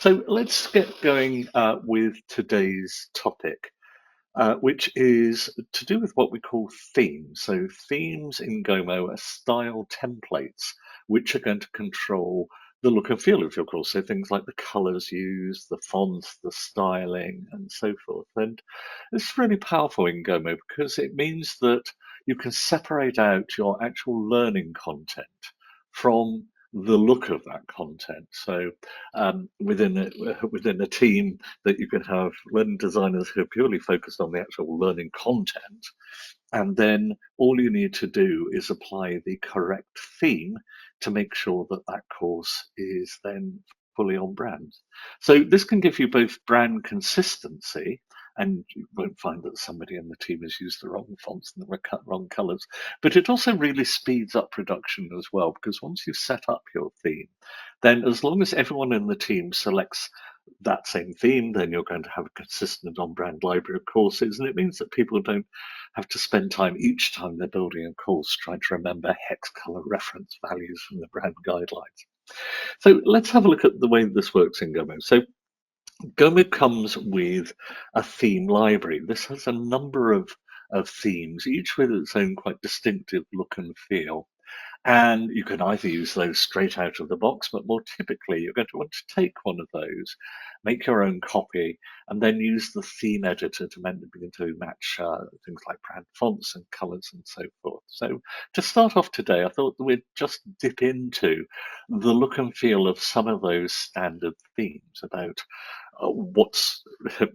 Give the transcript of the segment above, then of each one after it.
So let's get going with today's topic, which is to do with what we call themes. So themes in Gomo are style templates, which are going to control the look and feel of your course. So things like the colors used, the fonts, the styling, and so forth. And it's really powerful in Gomo because it means that you can separate out your actual learning content from the look of that content. So within a team that you can have learning designers who are purely focused on the actual learning content, and then all you need to do is apply the correct theme to make sure that that course is then fully on brand. So this can give you both brand consistency, and you won't find that somebody in the team has used the wrong fonts and the wrong colors, but it also really speeds up production as well, because once you've set up your theme, then as long as everyone in the team selects that same theme, then you're going to have a consistent on-brand library of courses, and it means that people don't have to spend time each time they're building a course trying to remember hex color reference values from the brand guidelines. So let's have a look at the way this works in Gomo. So Gomo comes with a theme library. This has a number of themes, each with its own quite distinctive look and feel. And you can either use those straight out of the box, but more typically, you're going to want to take one of those, make your own copy, and then use the theme editor to begin to match things like brand fonts and colors and so forth. So, to start off today, I thought we'd just dip into the look and feel of some of those standard themes about what's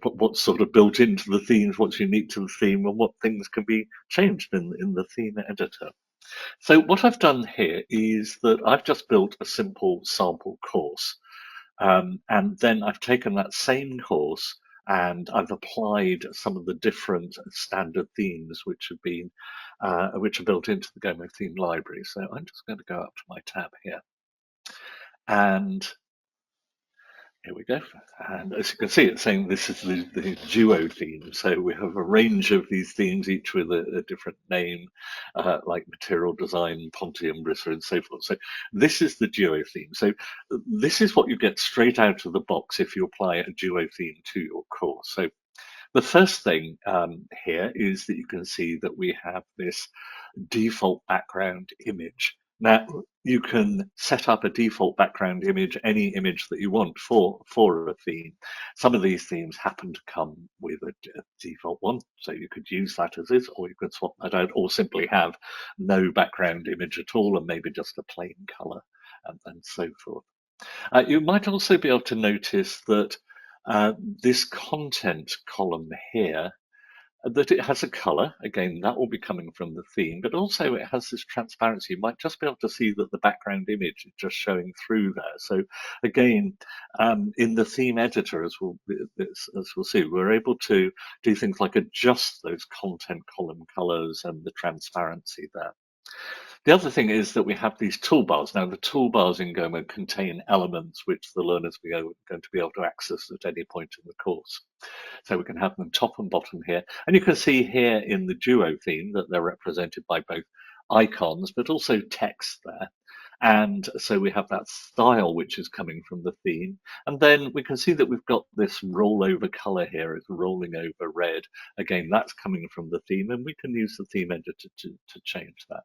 what's sort of built into the themes, what's unique to the theme, and what things can be changed in the theme editor. So what I've done here is that I've just built a simple sample course, and then I've taken that same course and I've applied some of the different standard themes which are built into the Gomo theme library. So I'm just going to go up to my tab here, and here we go. And as you can see, it's saying this is the duo theme. So we have a range of these themes, each with a different name, like material design, Pontium, Brissa, and so forth. So this is the duo theme. So this is what you get straight out of the box if you apply a duo theme to your course. So the first thing here is that you can see that we have this default background image. Now, you can set up a default background image, any image that you want for a theme. Some of these themes happen to come with a default one, so you could use that as is, or you could swap that out, or simply have no background image at all and maybe just a plain color and so forth. You might also be able to notice that this content column here, that it has a color. Again, that will be coming from the theme, but also it has this transparency. You might just be able to see that the background image is just showing through there. So again, in the theme editor, as we'll see, we're able to do things like adjust those content column colors and the transparency there. The other thing is that we have these toolbars. Now, the toolbars in Gomo contain elements which the learners are going to be able to access at any point in the course. So we can have them top and bottom here. And you can see here in the duo theme that they're represented by both icons, but also text there. And so we have that style which is coming from the theme. And then we can see that we've got this rollover color here. It's rolling over red. Again, that's coming from the theme, and we can use the theme editor to change that.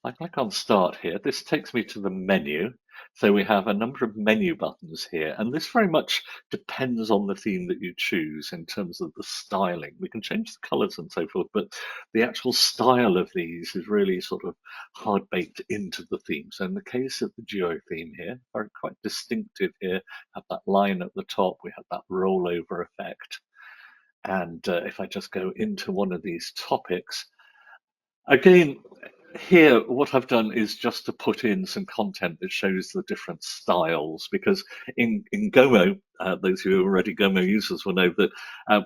I click on Start here. This takes me to the menu. So we have a number of menu buttons here, and this very much depends on the theme that you choose in terms of the styling. We can change the colors and so forth, but the actual style of these is really sort of hard baked into the theme. So in the case of the duo theme here, very quite distinctive here, have that line at the top, we have that rollover effect. And if I just go into one of these topics, again, here, what I've done is just to put in some content that shows the different styles, because in Gomo, those who are already Gomo users will know that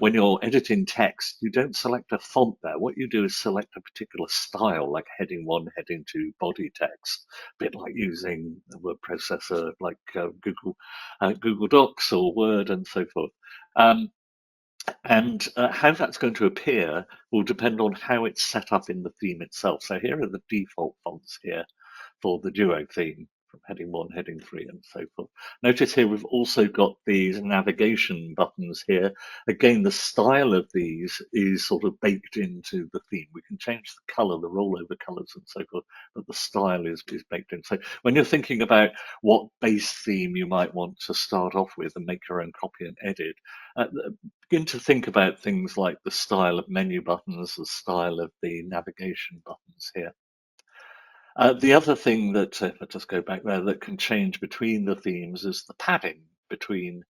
when you're editing text, you don't select a font there. What you do is select a particular style, like heading 1, heading 2, body text, a bit like using a word processor like Google Docs or Word and so forth. And how that's going to appear will depend on how it's set up in the theme itself. So here are the default fonts here for the duo theme. from heading 1, heading 3, and so forth. Notice here we've also got these navigation buttons here. Again, the style of these is sort of baked into the theme. We can change the color, the rollover colors and so forth, but the style is baked in. So when you're thinking about what base theme you might want to start off with and make your own copy and edit, begin to think about things like the style of menu buttons, the style of the navigation buttons here. The other thing that, if I just go back there, that can change between the themes is the padding between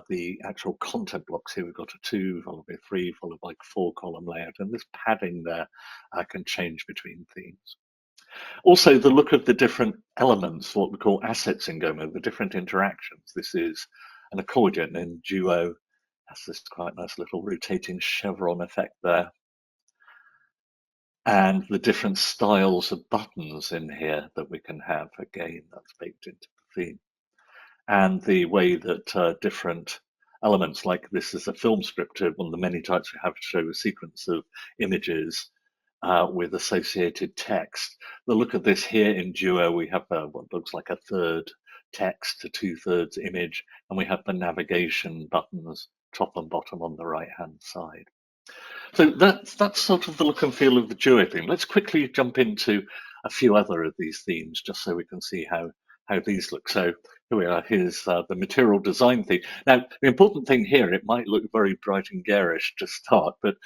the actual content blocks. Here we've got a 2, followed by 3, followed by 4-column layout, and this padding there can change between themes. Also, the look of the different elements, what we call assets in Gomo, the different interactions. This is an accordion in Duo. Has this quite nice little rotating chevron effect there. And the different styles of buttons in here that we can have, again, that's baked into the theme. And the way that different elements, like this is a film script, one of the many types we have to show a sequence of images with associated text. The look of this here in Duo, we have what looks like a third text, a 2/3 image, and we have the navigation buttons, top and bottom on the right-hand side. So that's sort of the look and feel of the Duo theme. Let's quickly jump into a few other of these themes, just so we can see how these look. So here we are. Here's the material design theme. Now, the important thing here, it might look very bright and garish to start, but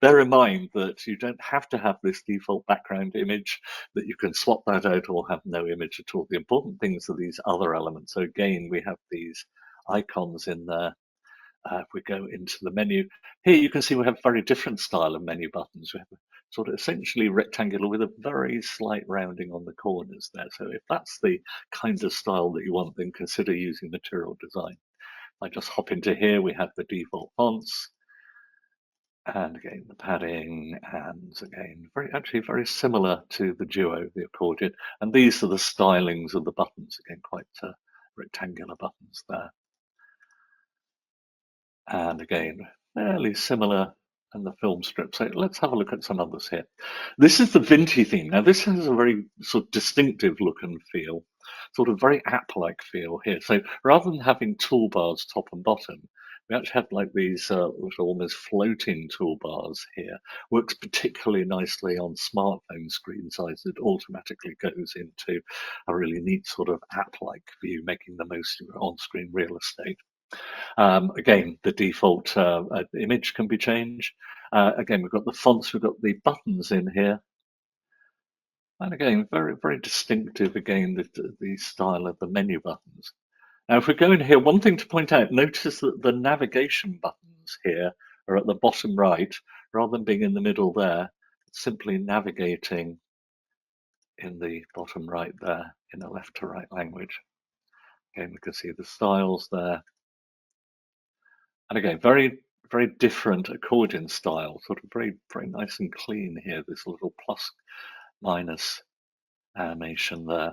bear in mind that you don't have to have this default background image, that you can swap that out or have no image at all. The important things are these other elements. So again, we have these icons in there. If we go into the menu, here you can see we have a very different style of menu buttons. We have a sort of essentially rectangular with a very slight rounding on the corners there. So if that's the kind of style that you want, then consider using material design. I just hop into here, we have the default fonts, and again the padding, and again actually very similar to the Duo, the accordion. And these are the stylings of the buttons, again quite rectangular buttons there. And again, fairly similar in the film strip. So let's have a look at some others here. This is the Vinti theme. Now, this has a very sort of distinctive look and feel, sort of very app-like feel here. So rather than having toolbars top and bottom, we actually have like these little almost floating toolbars here. Works particularly nicely on smartphone screen size. It automatically goes into a really neat sort of app-like view, making the most of your on-screen real estate. Again, the default image can be changed. Again, we've got the fonts, we've got the buttons in here. And again, very, very distinctive, again, the style of the menu buttons. Now, if we go in here, one thing to point out, notice that the navigation buttons here are at the bottom right, rather than being in the middle there. It's simply navigating in the bottom right there in a left to right language. Again, we can see the styles there. And again, very, very different accordion style, sort of very, very nice and clean here, this little plus minus animation there.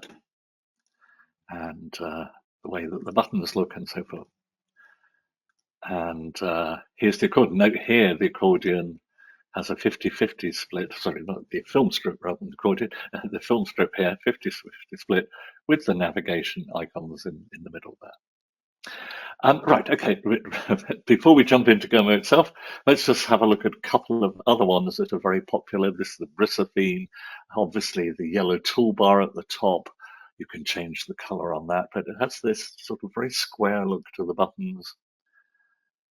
And the way that the buttons look and so forth. And here's the accordion. Note here, the accordion has a 50-50 split, sorry, not the film strip rather than the accordion, the film strip here, 50-50 split with the navigation icons in the middle there. Right, okay, before we jump into Gomo itself, let's just have a look at a couple of other ones that are very popular. This is the Brissa theme, obviously the yellow toolbar at the top. You can change the color on that, but it has this sort of very square look to the buttons.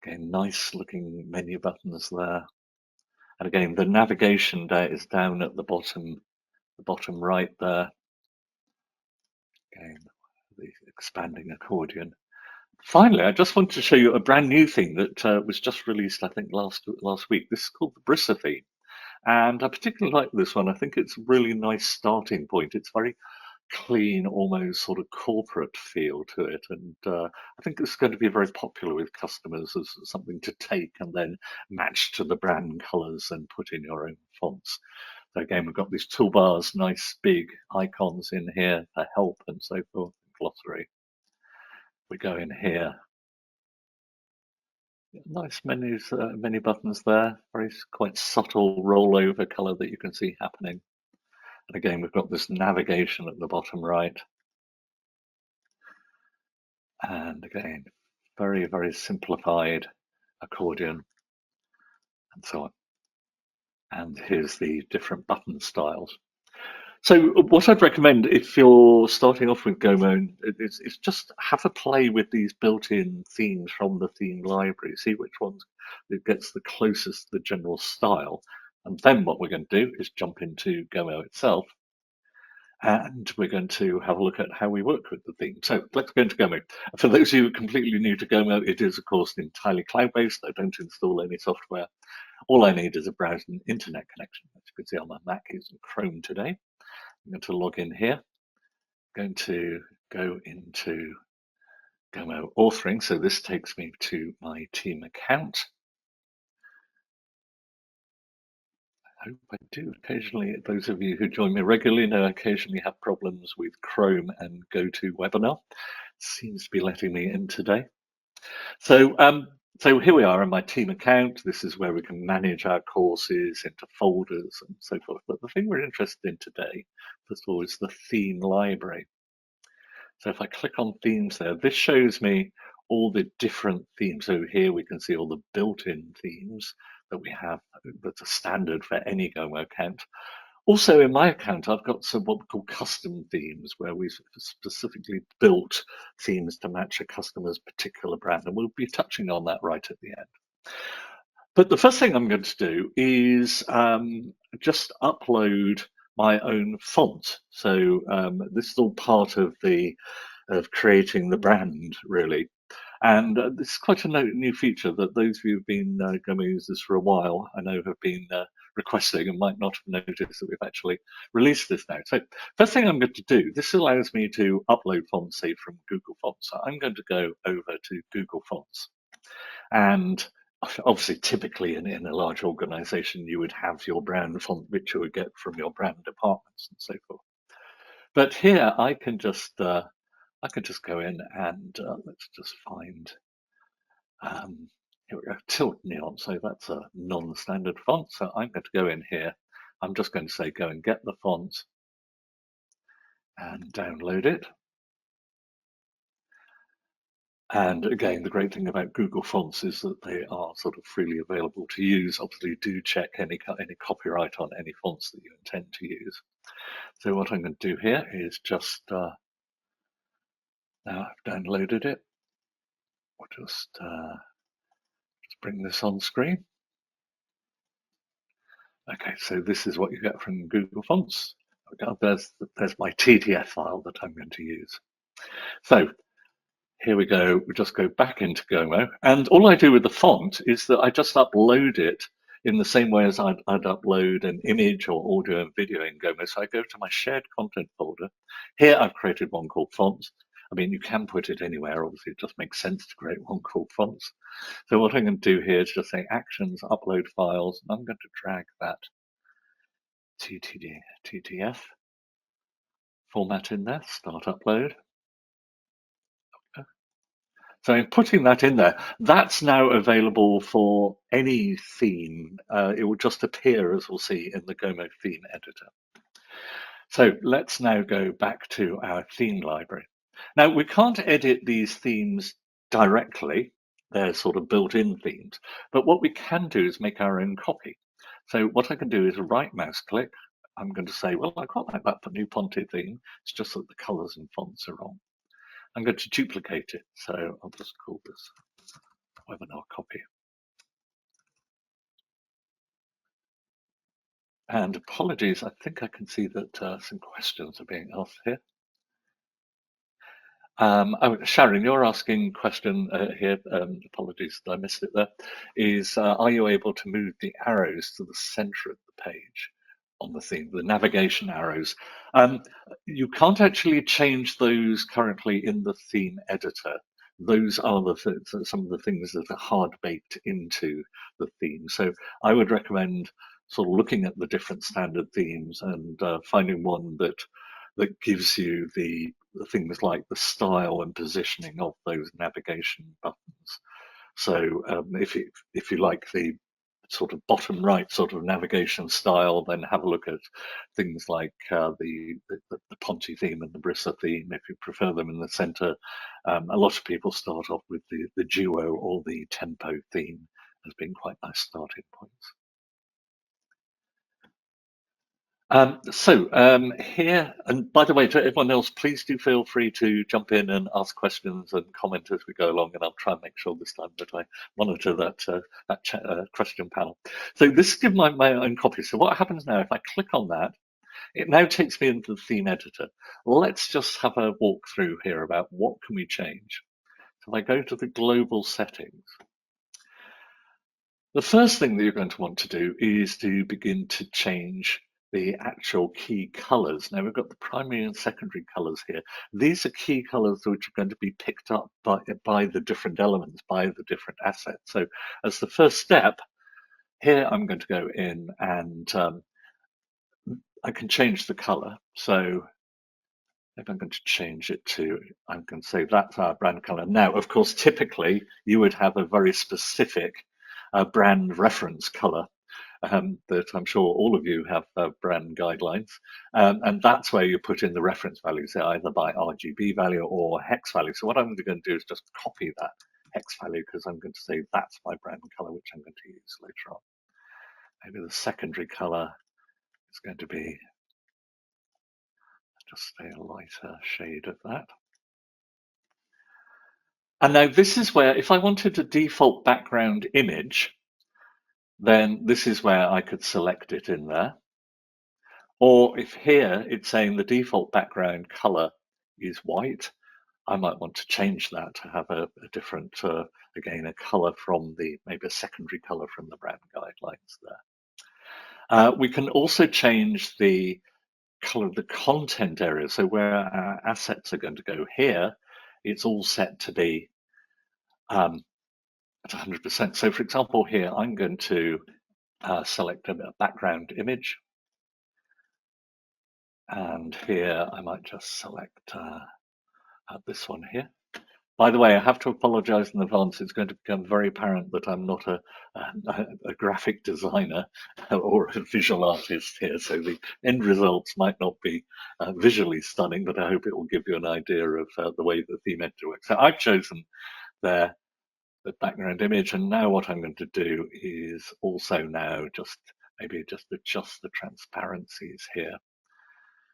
Again, nice looking menu buttons there. And again, the navigation there is down at the bottom right there. Again, the expanding accordion. Finally, I just wanted to show you a brand new theme that was just released, I think, last week. This is called the Brissa theme. And I particularly like this one. I think it's a really nice starting point. It's very clean, almost sort of corporate feel to it. And I think it's going to be very popular with customers as something to take and then match to the brand colors and put in your own fonts. So again, we've got these toolbars, nice big icons in here for help and so forth, glossary. We go in here. Nice menus, menu buttons there. Very quite subtle rollover color that you can see happening. And again, we've got this navigation at the bottom right. And again, very, very simplified accordion and so on. And here's the different button styles. So what I'd recommend if you're starting off with Gomo is just have a play with these built-in themes from the theme library. See which ones it gets the closest to the general style. And then what we're going to do is jump into Gomo itself. And we're going to have a look at how we work with the theme. So let's go into Gomo. For those of you who are completely new to Gomo, it is, of course, entirely cloud-based. I don't install any software. All I need is a browser and internet connection. As you can see on my Mac, using Chrome today. I'm going to log in here. I'm going to go into Gomo authoring. So this takes me to my team account. I hope I do. Occasionally, those of you who join me regularly know I occasionally have problems with Chrome and GoToWebinar. Seems to be letting me in today. So here we are in my team account. This is where we can manage our courses into folders and so forth. But the thing we're interested in today, first of all, is the theme library. So if I click on themes there, this shows me all the different themes. So here we can see all the built-in themes that we have that are standard for any Gomo account. Also in my account, I've got some what we call custom themes where we specifically built themes to match a customer's particular brand. And we'll be touching on that right at the end. But the first thing I'm going to do is just upload my own font. So this is all part of creating the brand, really. And this is quite a new feature that those of you who've been Gomo users for a while, I know have been requesting and might not have noticed that we've actually released this now. So first thing I'm going to do, this allows me to upload fonts, say, from Google Fonts. So I'm going to go over to Google Fonts. And obviously, typically in a large organization, you would have your brand font, which you would get from your brand departments and so forth. But here I can just go in and let's just find, here we go, Tilt Neon. So that's a non-standard font. So I'm going to go in here. I'm just going to say, go and get the font and download it. And again, the great thing about Google Fonts is that they are sort of freely available to use. Obviously, do check any copyright on any fonts that you intend to use. So what I'm going to do here is just, now I've downloaded it, we'll just bring this on screen. Okay, so this is what you get from Google Fonts. There's my TTF file that I'm going to use. So here we go. We just go back into Gomo. And all I do with the font is that I just upload it in the same way as I'd upload an image or audio and video in Gomo. So I go to my shared content folder. Here I've created one called Fonts. I mean, you can put it anywhere. Obviously, it just makes sense to create one called Fonts. So what I'm going to do here is just say Actions, Upload Files. And I'm going to drag that TTF format in there, Start Upload. So in putting that in there, that's now available for any theme. It will just appear, as we'll see, in the Gomo theme editor. So let's now go back to our theme library. Now, we can't edit these themes directly. They're sort of built-in themes. But what we can do is make our own copy. So what I can do is right mouse click. I'm going to say, well, I quite like that for New Ponte theme. It's just that the colors and fonts are wrong. I'm going to duplicate it. So I'll just call this webinar copy. And apologies, I think I can see that some questions are being asked here. Sharon, you're asking question here, apologies that I missed it there, is are you able to move the arrows to the center of the page on the theme, the navigation arrows? You can't actually change those currently in the theme editor. Those are some of the things that are hard baked into the theme. So I would recommend sort of looking at the different standard themes and finding one that gives you the things like the style and positioning of those navigation buttons. So if you like the sort of bottom right sort of navigation style, then have a look at things like the Ponte theme and the Brissa theme if you prefer them in the center. A lot of people start off with the duo or the tempo theme as being quite nice starting points. Here, and by the way, to everyone else, please do feel free to jump in and ask questions and comment as we go along, and I'll try and make sure this time that I monitor that question panel. So this is my own copy. So what happens now, if I click on that, it now takes me into the theme editor. Let's just have a walk through here about what can we change. So if I go to the global settings, the first thing that you're going to want to do is to begin to change the actual key colors. Now we've got the primary and secondary colors here. These are key colors which are going to be picked up by the different elements, by the different assets. So as the first step, here I'm going to go in and I can change the color. So if I'm going to change it to, I'm going to say that's our brand color. Now, of course, typically you would have a very specific brand reference color that I'm sure all of you have brand guidelines. And that's where you put in the reference values, either by RGB value or hex value. So what I'm going to do is just copy that hex value because I'm going to say that's my brand color, which I'm going to use later on. Maybe the secondary color is going to be just a lighter shade of that. And now this is where, if I wanted a default background image, then this is where I could select it in there. Or if here it's saying the default background color is white, I might want to change that to have a different, again, a color from maybe a secondary color from the brand guidelines there. We can also change the color of the content area. So where our assets are going to go here, it's all set to be at 100%. So for example, here, I'm going to select a background image. And here I might just select this one here. By the way, I have to apologize in advance. It's going to become very apparent that I'm not a graphic designer or a visual artist here. So the end results might not be visually stunning, but I hope it will give you an idea of the way the theme editor works. So I've chosen the background image, and now what I'm going to do is also now maybe just adjust the transparencies here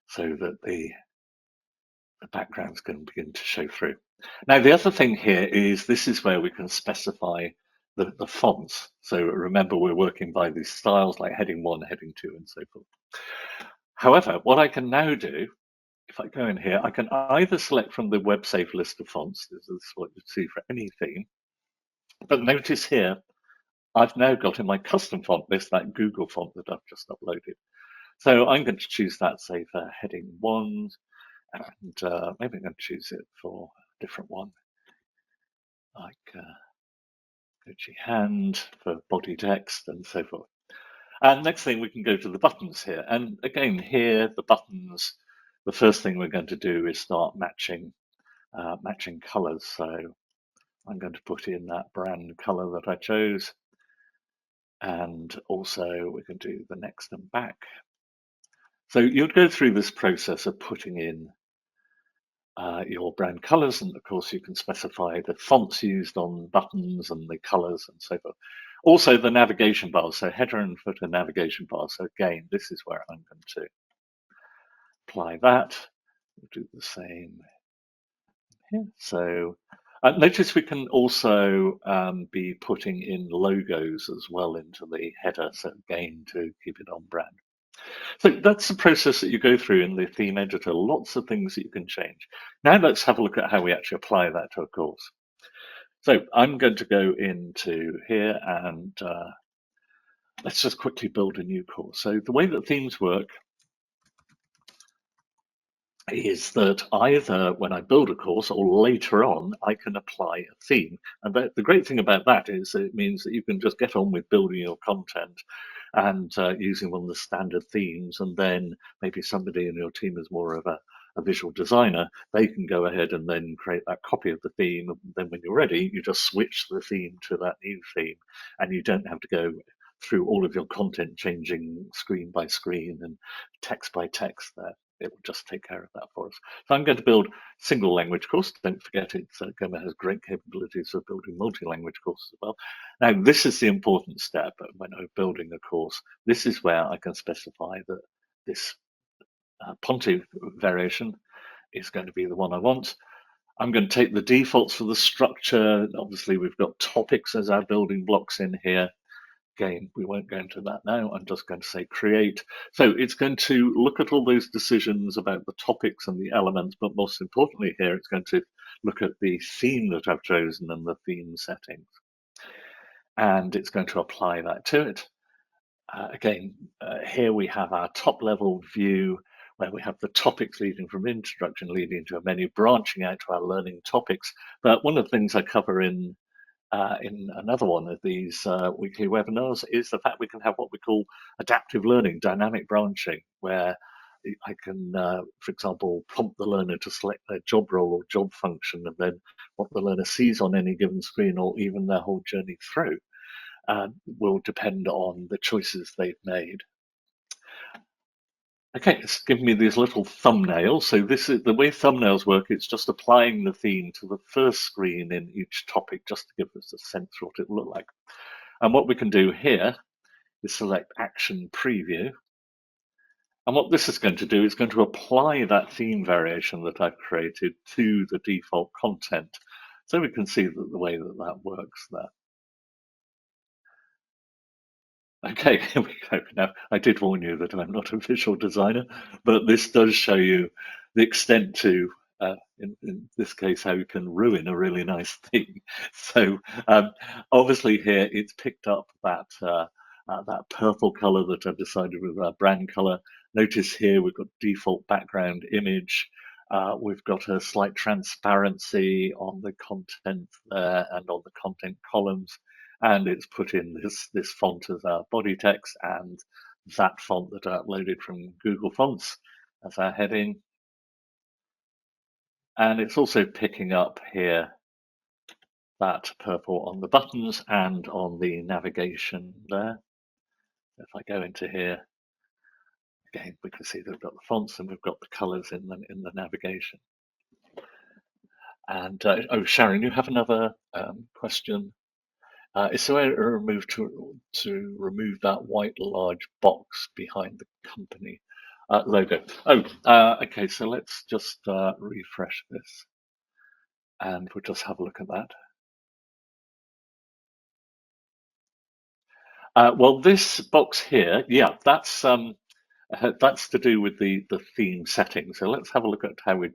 so that the background's going to begin to show through. Now, the other thing here is this is where we can specify the fonts. So remember, we're working by these styles like heading 1, heading 2, and so forth. However, what I can now do, if I go in here, I can either select from the web safe list of fonts. This is what you see for any theme. But notice here, I've now got in my custom font list that Google font that I've just uploaded. So I'm going to choose that, say, for heading 1, and maybe I'm going to choose it for a different one, like Gucci hand for body text and so forth. And next thing, we can go to the buttons here. And again, here, the buttons, the first thing we're going to do is start matching colors. So I'm going to put in that brand color that I chose. And also we can do the next and back. So you'd go through this process of putting in your brand colors, and of course you can specify the fonts used on buttons and the colors and so forth. Also the navigation bar, so header and footer navigation bar. So again, this is where I'm going to apply that. We'll do the same here. So notice we can also be putting in logos as well into the header, so again, to keep it on brand. So that's the process that you go through in the theme editor. Lots of things that you can change. Now let's have a look at how we actually apply that to a course. So I'm going to go into here and let's just quickly build a new course. So the way that themes work is that either when I build a course or later on, I can apply a theme. And the great thing about that is it means that you can just get on with building your content and using one of the standard themes. And then maybe somebody in your team is more of a visual designer, they can go ahead and then create that copy of the theme. And then when you're ready, you just switch the theme to that new theme and you don't have to go through all of your content, changing screen by screen and text by text there. It will just take care of that for us. So I'm going to build single language course. Don't forget Gomo has great capabilities for building multi-language courses as well. Now, this is the important step when I'm building a course. This is where I can specify that this Ponte variation is going to be the one I want. I'm going to take the defaults for the structure. Obviously, we've got topics as our building blocks in here. Again, we won't go into that now. I'm just going to say create. So it's going to look at all those decisions about the topics and the elements, but most importantly here, it's going to look at the theme that I've chosen and the theme settings. And it's going to apply that to it. Here we have our top level view where we have the topics leading from introduction, leading to a menu, branching out to our learning topics. But one of the things I cover in another one of these weekly webinars is the fact we can have what we call adaptive learning, dynamic branching, where I can, for example, prompt the learner to select their job role or job function, and then what the learner sees on any given screen or even their whole journey through will depend on the choices they've made. Okay, it's given me these little thumbnails. So this is the way thumbnails work. It's just applying the theme to the first screen in each topic, just to give us a sense of what it will look like. And what we can do here is select Action Preview. And what this is going to do is going to apply that theme variation that I've created to the default content. So we can see the way that that works there. Okay, here we go. Now, I did warn you that I'm not a visual designer, but this does show you the extent to, in this case, how you can ruin a really nice theme. So obviously here it's picked up that purple color that I've decided with our brand color. Notice here we've got default background image. We've got a slight transparency on the content there and on the content columns. And it's put in this font as our body text and that font that I uploaded from Google Fonts as our heading. And it's also picking up here that purple on the buttons and on the navigation there. If I go into here, again, we can see that we've got the fonts and we've got the colors in the navigation. And oh, Sharon, you have another question. Is there a way to remove that white large box behind the company logo? Oh, okay. So let's just refresh this, and we'll just have a look at that. Well, this box here, yeah, that's to do with the theme settings. So let's have a look at how we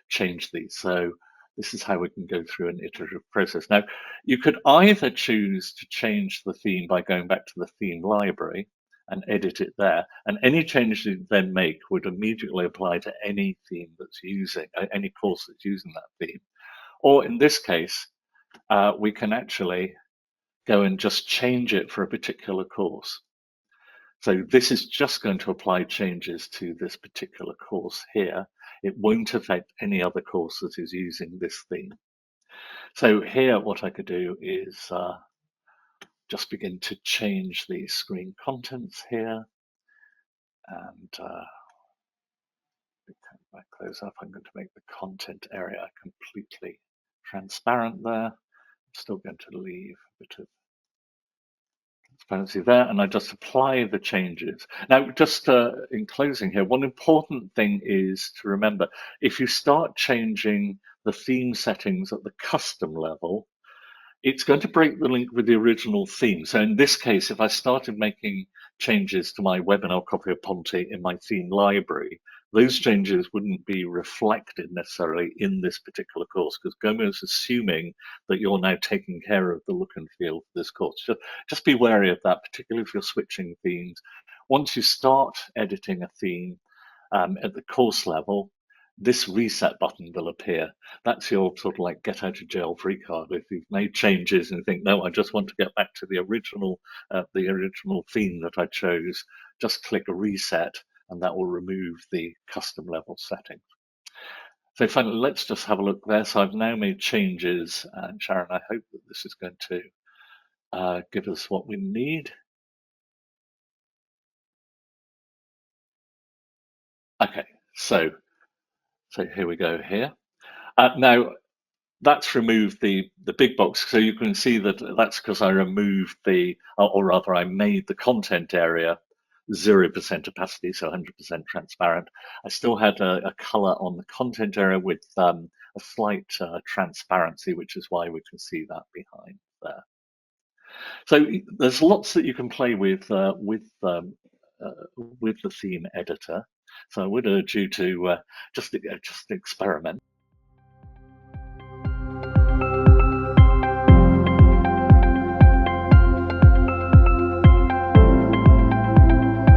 change these. So this is how we can go through an iterative process. Now, you could either choose to change the theme by going back to the theme library and edit it there, and any changes you then make would immediately apply to any theme that's using, any course that's using that theme. Or in this case, we can actually go and just change it for a particular course. So this is just going to apply changes to this particular course here. It won't affect any other course that is using this theme. So here, what I could do is just begin to change the screen contents here. And if I close up, I'm going to make the content area completely transparent there. I'm still going to leave a bit of transparency there, and I just apply the changes. Now, just in closing here, one important thing is to remember, if you start changing the theme settings at the custom level, it's going to break the link with the original theme. So in this case, if I started making changes to my webinar copy of Ponte in my theme library, those changes wouldn't be reflected necessarily in this particular course, because Gomo is assuming that you're now taking care of the look and feel of this course. So just be wary of that, particularly if you're switching themes. Once you start editing a theme at the course level, this reset button will appear. That's your sort of like get out of jail free card. If you've made changes and you think, no, I just want to get back to the original theme that I chose, just click a reset and that will remove the custom level settings. So finally, let's just have a look there. So I've now made changes, and Sharon, I hope that this is going to give us what we need. Okay, so here we go here. Now that's removed the big box, so you can see that that's because I removed or rather I made the content area 0% opacity, so 100% transparent. I still had a color on the content area with a slight transparency, which is why we can see that behind there. So there's lots that you can play with the theme editor. So I would urge you to just experiment.